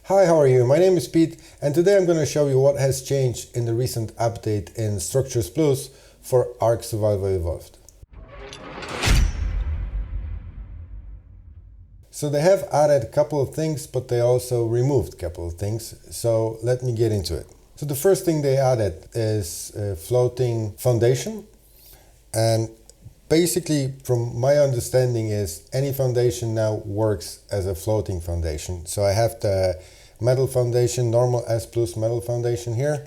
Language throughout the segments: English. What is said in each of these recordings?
Hi, how are you? My name is Pete, and today I'm going to show you what has changed in the recent update in Structures Plus for ARK Survival Evolved. So they have added a couple of things, but they also removed a couple of things. So let me get into it. So the first thing they added is a floating foundation. And basically, from my understanding is any foundation now works as a floating foundation. So I have the metal foundation, normal S plus metal foundation here.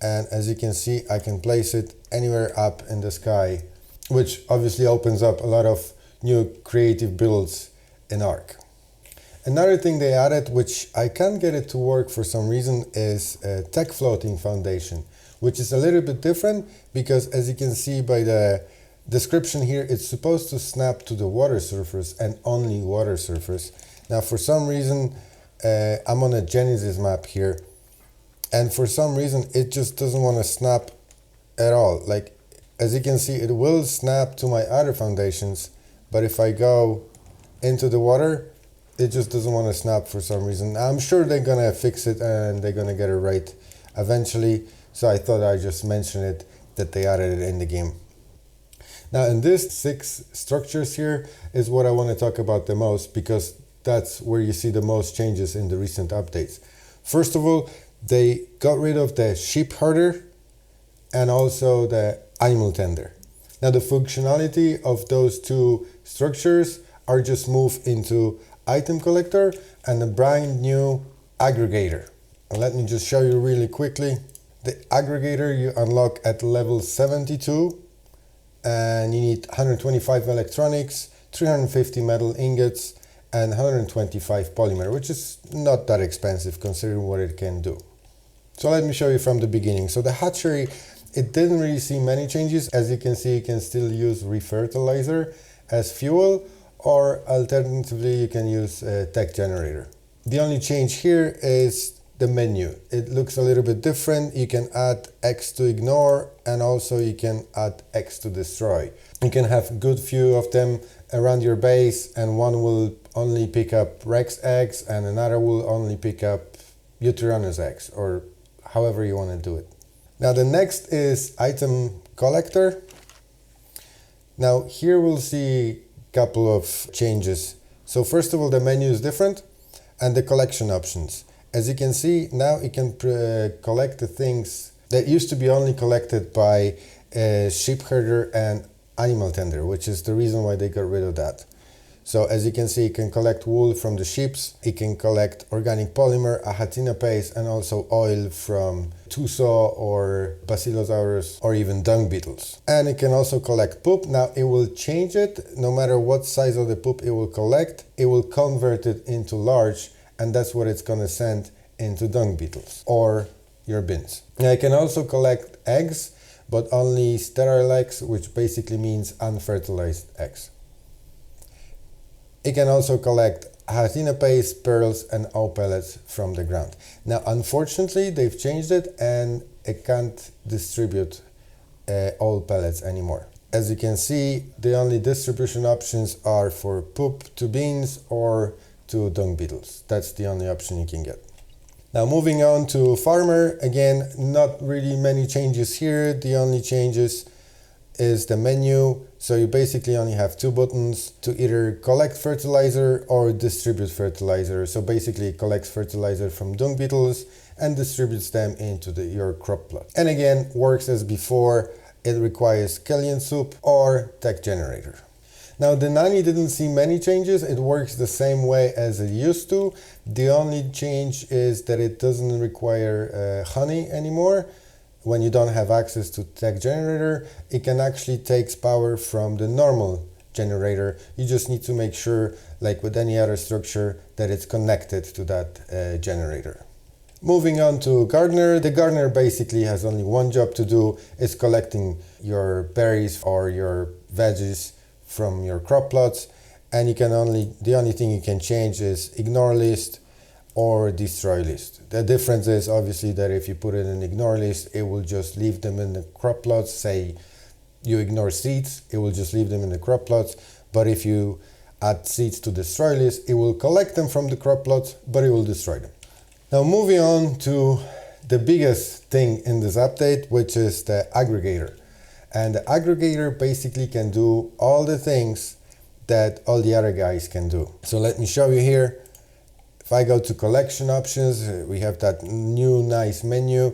And as you can see, I can place it anywhere up in the sky, which obviously opens up a lot of new creative builds in ARK. Another thing they added, which I can't get it to work for some reason, is a tech floating foundation, which is a little bit different because as you can see by the description here, it's supposed to snap to the water surface and only water surface. Now for some reason, I'm on a Genesis map here, and for some reason it just doesn't want to snap at all. Like, as you can see, it will snap to my other foundations, but if I go into the water, it just doesn't want to snap for some reason. I'm sure they're gonna fix it and they're gonna get it right eventually, so I thought I'd just mention it, that they added it in the game. Now in these 6 structures here is what I want to talk about the most, because that's where you see the most changes in the recent updates. First of all, they got rid of the sheep herder and also the animal tender. Now the functionality of those 2 structures are just moved into item collector and a brand new aggregator. And let me just show you really quickly. The aggregator you unlock at level 72, and you need 125 electronics, 350 metal ingots, and 125 polymer, which is not that expensive considering what it can do. So let me show you from the beginning. So the hatchery, it didn't really see many changes. As you can see, you can still use refertilizer as fuel, or alternatively you can use a tech generator. The only change here is the menu. It looks a little bit different. You can add X to ignore, and also you can add X to destroy. You can have a good few of them around your base, and one will only pick up Rex eggs and another will only pick up Uteranus eggs, or however you want to do it. Now the next is item collector. Now here we'll see couple of changes. So first of all, the menu is different, and the collection options. As you can see, now you can collect the things that used to be only collected by a sheep herder and animal tender, which is the reason why they got rid of that. So as you can see, you can collect wool from the sheep, you can collect organic polymer, ahatina paste, and also oil from Tuso or Basilosaurus or even dung beetles. And it can also collect poop. Now it will change it, no matter what size of the poop it will collect, it will convert it into large, and that's what it's going to send into dung beetles or your bins. Now you can also collect eggs, but only sterile eggs, which basically means unfertilized eggs. It can also collect ahatina paste, pearls, and owl pellets from the ground. Now, unfortunately, they've changed it and it can't distribute owl pellets anymore. As you can see, the only distribution options are for poop to beans or to dung beetles. That's the only option you can get. Now, moving on to farmer, again, not really many changes here. The only changes is the menu. So you basically only have 2 buttons to either collect fertilizer or distribute fertilizer. So basically it collects fertilizer from dung beetles and distributes them into your crop plot. And again, works as before. It requires Kellion soup or tech generator. Now the Nani didn't see many changes. It works the same way as it used to. The only change is that it doesn't require honey anymore. When you don't have access to tech generator, it can actually take power from the normal generator. You just need to make sure, like with any other structure, that it's connected to that generator. Moving on to gardener. The gardener basically has only one job to do. It's collecting your berries or your veggies from your crop plots, and the only thing you can change is ignore list or destroy list. The difference is obviously that if you put it in ignore list, it will just leave them in the crop plots. Say you ignore seeds, it will just leave them in the crop plots. But if you add seeds to destroy list, it will collect them from the crop plots, but it will destroy them. Now moving on to the biggest thing in this update, which is the aggregator. And the aggregator basically can do all the things that all the other guys can do. So let me show you here. If I go to collection options, we have that new nice menu.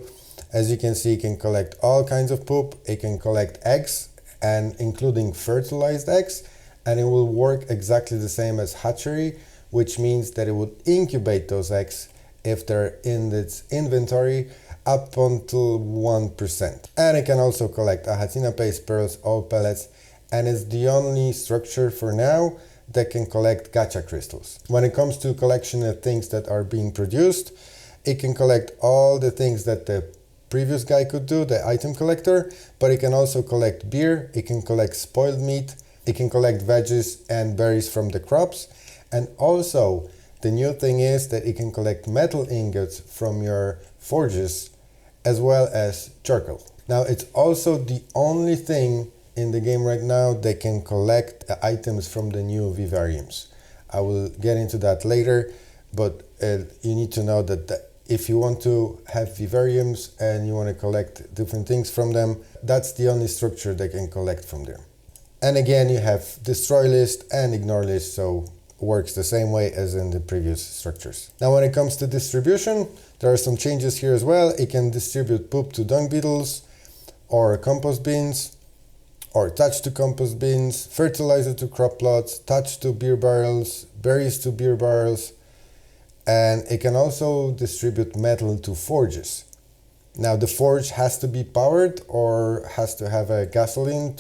As you can see, it can collect all kinds of poop. It can collect eggs, and including fertilized eggs, and it will work exactly the same as hatchery, which means that it would incubate those eggs if they're in its inventory up until 1%. And it can also collect Ahatina paste, pearls, all pellets, and it's the only structure for now that can collect gacha crystals. When it comes to collection of things that are being produced, it can collect all the things that the previous guy could do, the item collector, but it can also collect beer, it can collect spoiled meat, it can collect veggies and berries from the crops, and also the new thing is that it can collect metal ingots from your forges as well as charcoal. Now it's also the only thing in the game right now that can collect items from the new Vivariums. I will get into that later, but you need to know that if you want to have Vivariums and you want to collect different things from them, that's the only structure that can collect from there. And again, you have destroy list and ignore list, so works the same way as in the previous structures. Now when it comes to distribution, there are some changes here as well. It can distribute poop to dung beetles or compost bins, or touch to compost bins, fertilizer to crop plots, touch to beer barrels, berries to beer barrels, and it can also distribute metal to forges. Now the forge has to be powered or has to have a gasoline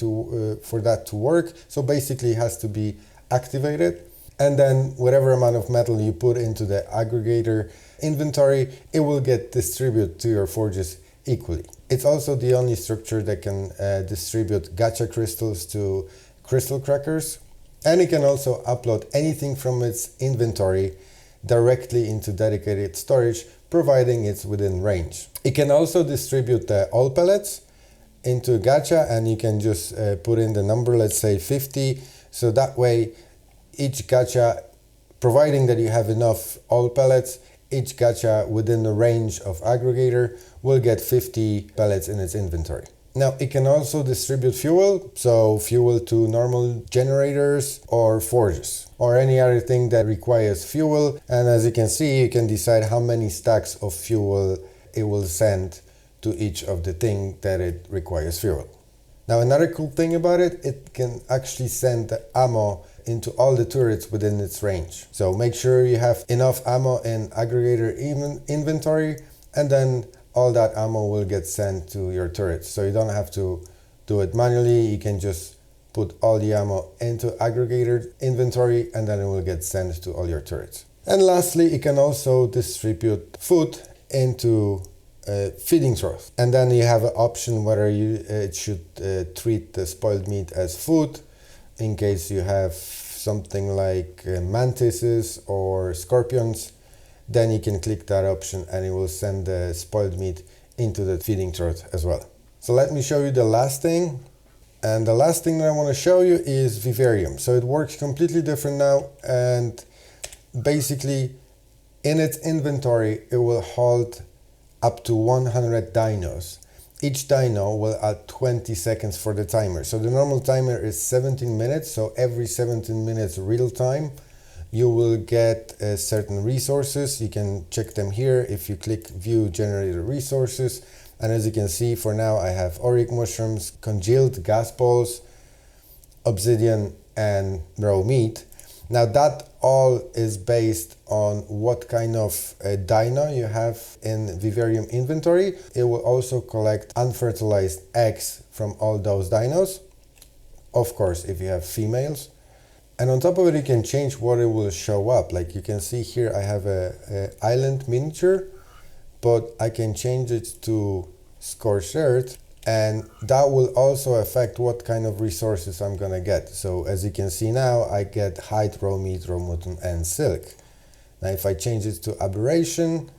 for that to work, so basically it has to be activated. And then whatever amount of metal you put into the aggregator inventory, it will get distributed to your forges equally. It's also the only structure that can distribute gacha crystals to crystal crackers, and it can also upload anything from its inventory directly into dedicated storage, providing it's within range. It can also distribute the all pellets into gacha, and you can just put in the number, let's say 50, so that way each gacha, providing that you have enough all pellets, each gacha within the range of aggregator will get 50 pellets in its inventory. Now it can also distribute fuel, so fuel to normal generators or forges or any other thing that requires fuel, and as you can see, you can decide how many stacks of fuel it will send to each of the thing that it requires fuel. Now another cool thing about it, it can actually send the ammo into all the turrets within its range. So make sure you have enough ammo in aggregator inventory, and then all that ammo will get sent to your turrets. So you don't have to do it manually, you can just put all the ammo into aggregator inventory and then it will get sent to all your turrets. And lastly, it can also distribute food into feeding trough. And then you have an option whether it should treat the spoiled meat as food, in case you have something like mantises or scorpions. Then you can click that option and it will send the spoiled meat into the feeding trough as well. So let me show you the last thing. And the last thing that I want to show you is Vivarium. So it works completely different now, and basically in its inventory it will hold up to 100 dinos. Each dino will add 20 seconds for the timer. So the normal timer is 17 minutes. So every 17 minutes real time, you will get certain resources. You can check them here if you click view generated resources. And as you can see, for now I have auric mushrooms, congealed gas balls, obsidian, and raw meat. Now that all is based on what kind of dino you have in Vivarium inventory. It will also collect unfertilized eggs from all those dinos, of course if you have females. And on top of it, you can change what it will show up. Like you can see here I have a island miniature, but I can change it to scorched earth, and that will also affect what kind of resources I'm gonna get. So as you can see now, I get hide, raw meat, raw mutton, and silk. Now if I change it to aberration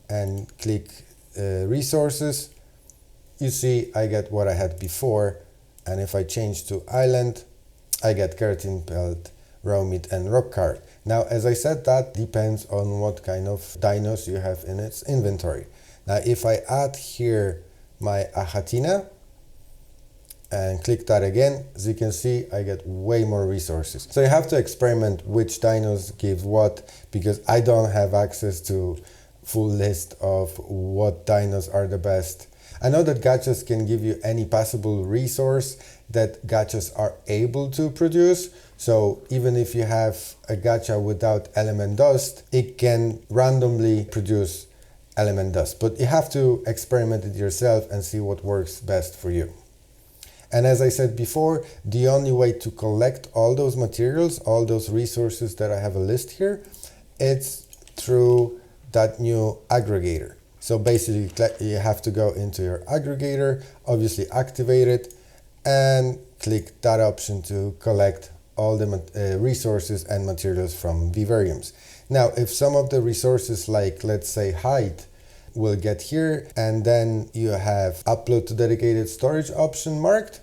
and click resources, you see I get what I had before. And if I change to island, I get keratin pelt, raw meat, and rock card. Now, as I said, that depends on what kind of dynos you have in its inventory. Now, if I add here my Achatina and click that again, as you can see, I get way more resources. So you have to experiment which dynos give what, because I don't have access to full list of what dynos are the best. I know that gachas can give you any possible resource that gachas are able to produce. So even if you have a gacha without element dust, it can randomly produce element dust. But you have to experiment it yourself and see what works best for you. And as I said before, the only way to collect all those materials, all those resources that I have a list here, it's through that new aggregator. So basically you have to go into your aggregator, obviously activate it, and click that option to collect all the resources and materials from Vivariums. Now, if some of the resources, like let's say height, will get here, and then you have upload to dedicated storage option marked,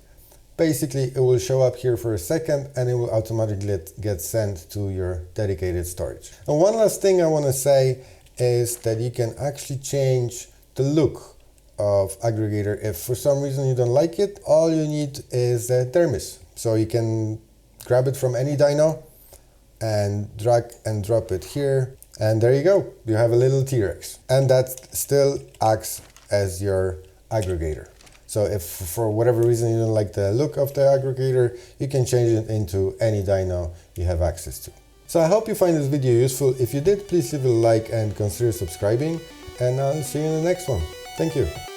basically it will show up here for a second and it will automatically get sent to your dedicated storage. And one last thing I want to say is that you can actually change the look of Aggregator. If for some reason you don't like it, all you need is a Thermis. So you can grab it from any dyno and drag and drop it here, and there you go, you have a little T-Rex, and that still acts as your aggregator. So if for whatever reason you don't like the look of the aggregator, you can change it into any dyno you have access to. So I hope you find this video useful. If you did, please leave a like and consider subscribing, and I'll see you in the next one. Thank you.